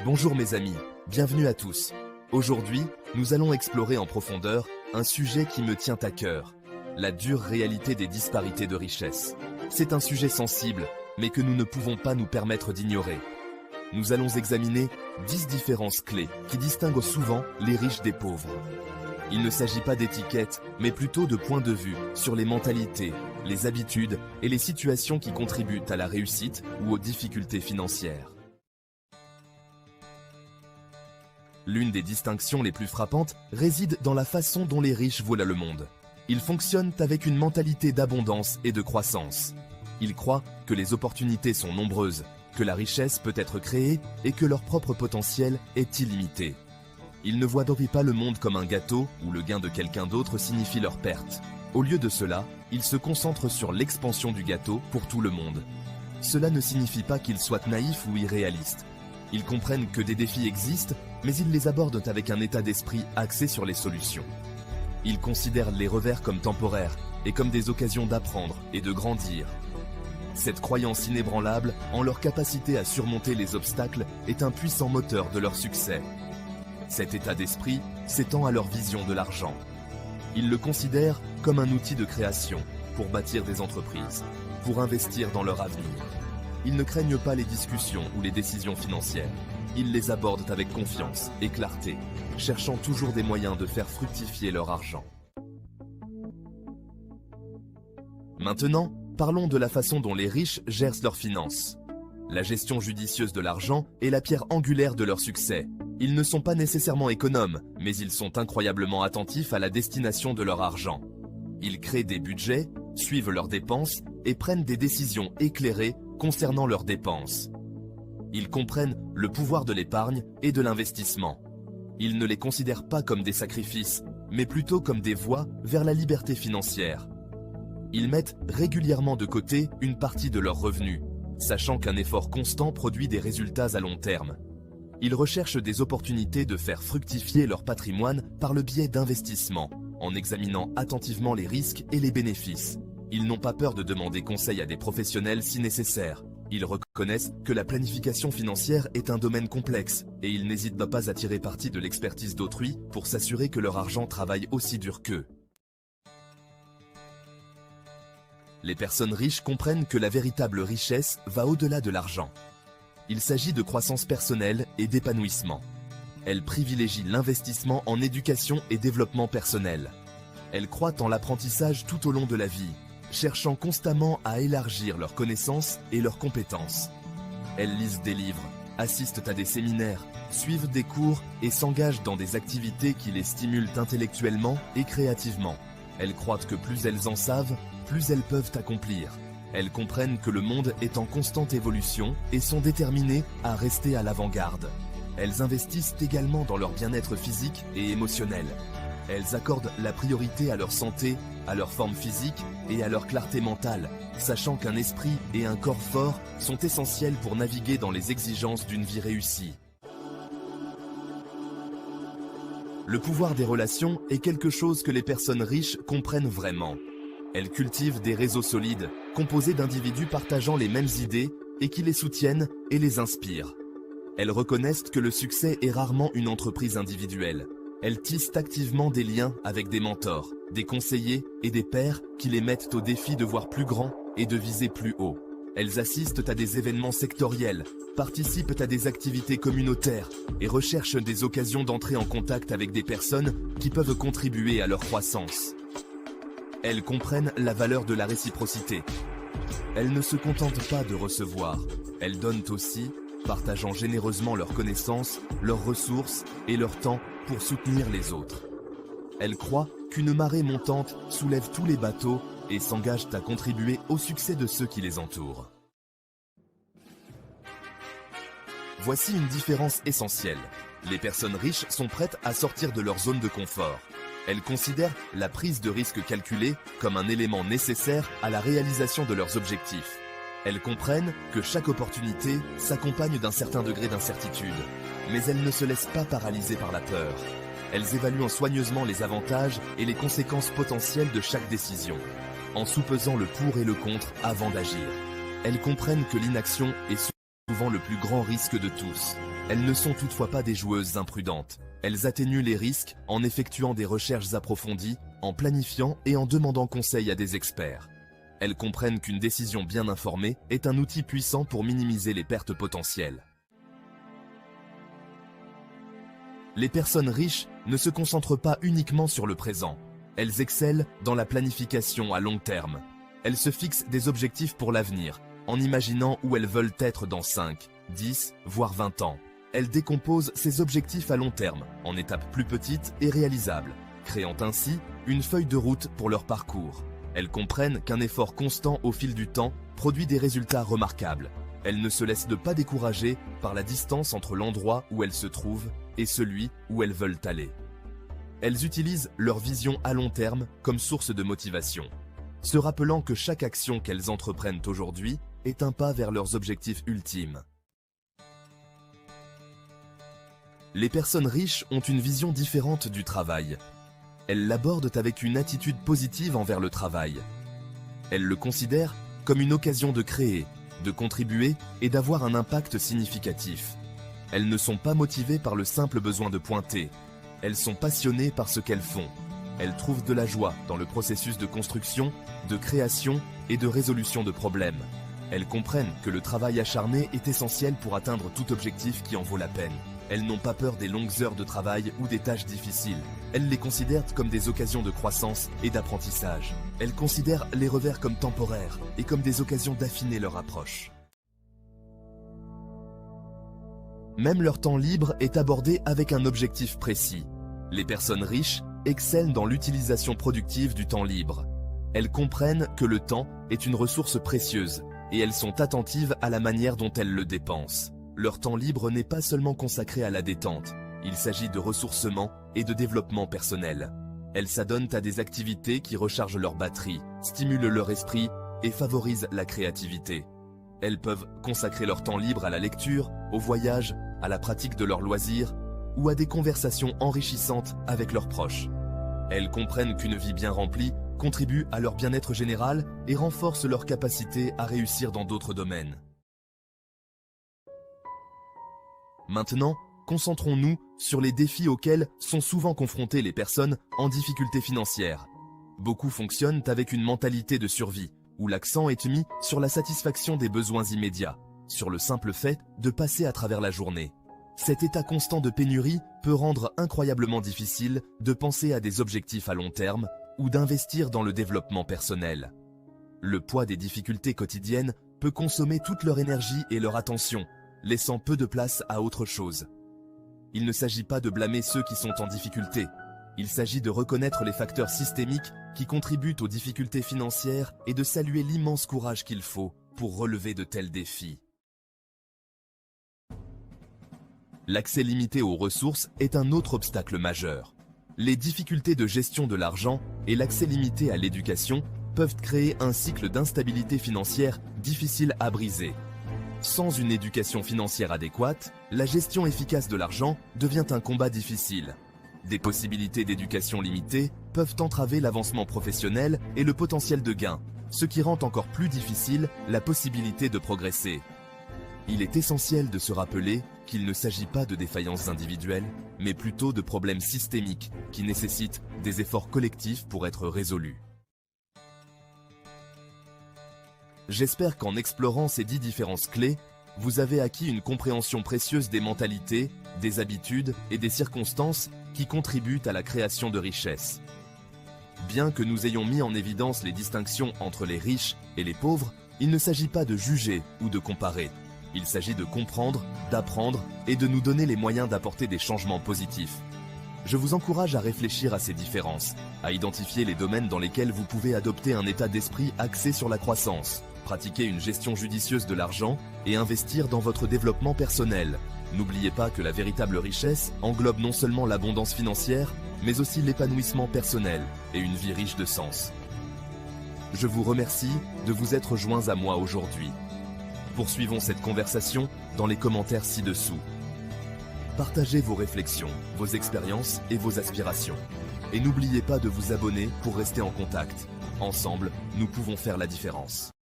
Bonjour mes amis, bienvenue à tous. Aujourd'hui, nous allons explorer en profondeur un sujet qui me tient à cœur, la dure réalité des disparités de richesse. C'est un sujet sensible, mais que nous ne pouvons pas nous permettre d'ignorer. Nous allons examiner 10 différences clés qui distinguent souvent les riches des pauvres. Il ne s'agit pas d'étiquettes, mais plutôt de points de vue sur les mentalités, les habitudes et les situations qui contribuent à la réussite ou aux difficultés financières. L'une des distinctions les plus frappantes réside dans la façon dont les riches voient le monde. Ils fonctionnent avec une mentalité d'abondance et de croissance. Ils croient que les opportunités sont nombreuses, que la richesse peut être créée et que leur propre potentiel est illimité. Ils ne voient donc pas le monde comme un gâteau où le gain de quelqu'un d'autre signifie leur perte. Au lieu de cela, ils se concentrent sur l'expansion du gâteau pour tout le monde. Cela ne signifie pas qu'ils soient naïfs ou irréalistes. Ils comprennent que des défis existent, mais ils les abordent avec un état d'esprit axé sur les solutions. Ils considèrent les revers comme temporaires et comme des occasions d'apprendre et de grandir. Cette croyance inébranlable en leur capacité à surmonter les obstacles est un puissant moteur de leur succès. Cet état d'esprit s'étend à leur vision de l'argent. Ils le considèrent comme un outil de création pour bâtir des entreprises, pour investir dans leur avenir. Ils ne craignent pas les discussions ou les décisions financières. Ils les abordent avec confiance et clarté, cherchant toujours des moyens de faire fructifier leur argent. Maintenant, parlons de la façon dont les riches gèrent leurs finances. La gestion judicieuse de l'argent est la pierre angulaire de leur succès. Ils ne sont pas nécessairement économes, mais ils sont incroyablement attentifs à la destination de leur argent. Ils créent des budgets, suivent leurs dépenses et prennent des décisions éclairées concernant leurs dépenses. Ils comprennent le pouvoir de l'épargne et de l'investissement. Ils ne les considèrent pas comme des sacrifices, mais plutôt comme des voies vers la liberté financière. Ils mettent régulièrement de côté une partie de leurs revenus, sachant qu'un effort constant produit des résultats à long terme. Ils recherchent des opportunités de faire fructifier leur patrimoine par le biais d'investissements, en examinant attentivement les risques et les bénéfices. Ils n'ont pas peur de demander conseil à des professionnels si nécessaire. Ils reconnaissent que la planification financière est un domaine complexe et ils n'hésitent pas à tirer parti de l'expertise d'autrui pour s'assurer que leur argent travaille aussi dur qu'eux. Les personnes riches comprennent que la véritable richesse va au-delà de l'argent. Il s'agit de croissance personnelle et d'épanouissement. Elles privilégient l'investissement en éducation et développement personnel. Elles croient en l'apprentissage tout au long de la vie, cherchant constamment à élargir leurs connaissances et leurs compétences. Elles lisent des livres, assistent à des séminaires, suivent des cours et s'engagent dans des activités qui les stimulent intellectuellement et créativement. Elles croient que plus elles en savent, plus elles peuvent accomplir. Elles comprennent que le monde est en constante évolution et sont déterminées à rester à l'avant-garde. Elles investissent également dans leur bien-être physique et émotionnel. Elles accordent la priorité à leur santé, à leur forme physique et à leur clarté mentale, sachant qu'un esprit et un corps forts sont essentiels pour naviguer dans les exigences d'une vie réussie. Le pouvoir des relations est quelque chose que les personnes riches comprennent vraiment. Elles cultivent des réseaux solides, composés d'individus partageant les mêmes idées et qui les soutiennent et les inspirent. Elles reconnaissent que le succès est rarement une entreprise individuelle. Elles tissent activement des liens avec des mentors, des conseillers et des pairs qui les mettent au défi de voir plus grand et de viser plus haut. Elles assistent à des événements sectoriels, participent à des activités communautaires et recherchent des occasions d'entrer en contact avec des personnes qui peuvent contribuer à leur croissance. Elles comprennent la valeur de la réciprocité. Elles ne se contentent pas de recevoir, elles donnent aussi, partageant généreusement leurs connaissances, leurs ressources et leur temps pour soutenir les autres. Elles croient qu'une marée montante soulève tous les bateaux et s'engagent à contribuer au succès de ceux qui les entourent. Voici une différence essentielle. Les personnes riches sont prêtes à sortir de leur zone de confort. Elles considèrent la prise de risque calculée comme un élément nécessaire à la réalisation de leurs objectifs. Elles comprennent que chaque opportunité s'accompagne d'un certain degré d'incertitude, mais elles ne se laissent pas paralyser par la peur. Elles évaluent soigneusement les avantages et les conséquences potentielles de chaque décision, en soupesant le pour et le contre avant d'agir. Elles comprennent que l'inaction est souvent le plus grand risque de tous. Elles ne sont toutefois pas des joueuses imprudentes. Elles atténuent les risques en effectuant des recherches approfondies, en planifiant et en demandant conseil à des experts. Elles comprennent qu'une décision bien informée est un outil puissant pour minimiser les pertes potentielles. Les personnes riches ne se concentrent pas uniquement sur le présent. Elles excellent dans la planification à long terme. Elles se fixent des objectifs pour l'avenir, en imaginant où elles veulent être dans 5, 10, voire 20 ans. Elles décomposent ces objectifs à long terme, en étapes plus petites et réalisables, créant ainsi une feuille de route pour leur parcours. Elles comprennent qu'un effort constant au fil du temps produit des résultats remarquables. Elles ne se laissent pas décourager par la distance entre l'endroit où elles se trouvent et celui où elles veulent aller. Elles utilisent leur vision à long terme comme source de motivation, se rappelant que chaque action qu'elles entreprennent aujourd'hui est un pas vers leurs objectifs ultimes. Les personnes riches ont une vision différente du travail. Elles l'abordent avec une attitude positive envers le travail. Elles le considèrent comme une occasion de créer, de contribuer et d'avoir un impact significatif. Elles ne sont pas motivées par le simple besoin de pointer. Elles sont passionnées par ce qu'elles font. Elles trouvent de la joie dans le processus de construction, de création et de résolution de problèmes. Elles comprennent que le travail acharné est essentiel pour atteindre tout objectif qui en vaut la peine. Elles n'ont pas peur des longues heures de travail ou des tâches difficiles. Elles les considèrent comme des occasions de croissance et d'apprentissage. Elles considèrent les revers comme temporaires et comme des occasions d'affiner leur approche. Même leur temps libre est abordé avec un objectif précis. Les personnes riches excellent dans l'utilisation productive du temps libre. Elles comprennent que le temps est une ressource précieuse et elles sont attentives à la manière dont elles le dépensent. Leur temps libre n'est pas seulement consacré à la détente, il s'agit de ressourcement et de développement personnel. Elles s'adonnent à des activités qui rechargent leur batterie, stimulent leur esprit et favorisent la créativité. Elles peuvent consacrer leur temps libre à la lecture, au voyage, à la pratique de leurs loisirs ou à des conversations enrichissantes avec leurs proches. Elles comprennent qu'une vie bien remplie contribue à leur bien-être général et renforce leur capacité à réussir dans d'autres domaines. Maintenant, concentrons-nous sur les défis auxquels sont souvent confrontées les personnes en difficulté financière. Beaucoup fonctionnent avec une mentalité de survie, où l'accent est mis sur la satisfaction des besoins immédiats, sur le simple fait de passer à travers la journée. Cet état constant de pénurie peut rendre incroyablement difficile de penser à des objectifs à long terme ou d'investir dans le développement personnel. Le poids des difficultés quotidiennes peut consommer toute leur énergie et leur attention, laissant peu de place à autre chose. Il ne s'agit pas de blâmer ceux qui sont en difficulté. Il s'agit de reconnaître les facteurs systémiques qui contribuent aux difficultés financières et de saluer l'immense courage qu'il faut pour relever de tels défis. L'accès limité aux ressources est un autre obstacle majeur. Les difficultés de gestion de l'argent et l'accès limité à l'éducation peuvent créer un cycle d'instabilité financière difficile à briser. Sans une éducation financière adéquate, la gestion efficace de l'argent devient un combat difficile. Des possibilités d'éducation limitées peuvent entraver l'avancement professionnel et le potentiel de gain, ce qui rend encore plus difficile la possibilité de progresser. Il est essentiel de se rappeler qu'il ne s'agit pas de défaillances individuelles, mais plutôt de problèmes systémiques qui nécessitent des efforts collectifs pour être résolus. J'espère qu'en explorant ces 10 différences clés, vous avez acquis une compréhension précieuse des mentalités, des habitudes et des circonstances qui contribuent à la création de richesses. Bien que nous ayons mis en évidence les distinctions entre les riches et les pauvres, il ne s'agit pas de juger ou de comparer. Il s'agit de comprendre, d'apprendre et de nous donner les moyens d'apporter des changements positifs. Je vous encourage à réfléchir à ces différences, à identifier les domaines dans lesquels vous pouvez adopter un état d'esprit axé sur la croissance, pratiquer une gestion judicieuse de l'argent et investir dans votre développement personnel. N'oubliez pas que la véritable richesse englobe non seulement l'abondance financière, mais aussi l'épanouissement personnel et une vie riche de sens. Je vous remercie de vous être joints à moi aujourd'hui. Poursuivons cette conversation dans les commentaires ci-dessous. Partagez vos réflexions, vos expériences et vos aspirations. Et n'oubliez pas de vous abonner pour rester en contact. Ensemble, nous pouvons faire la différence.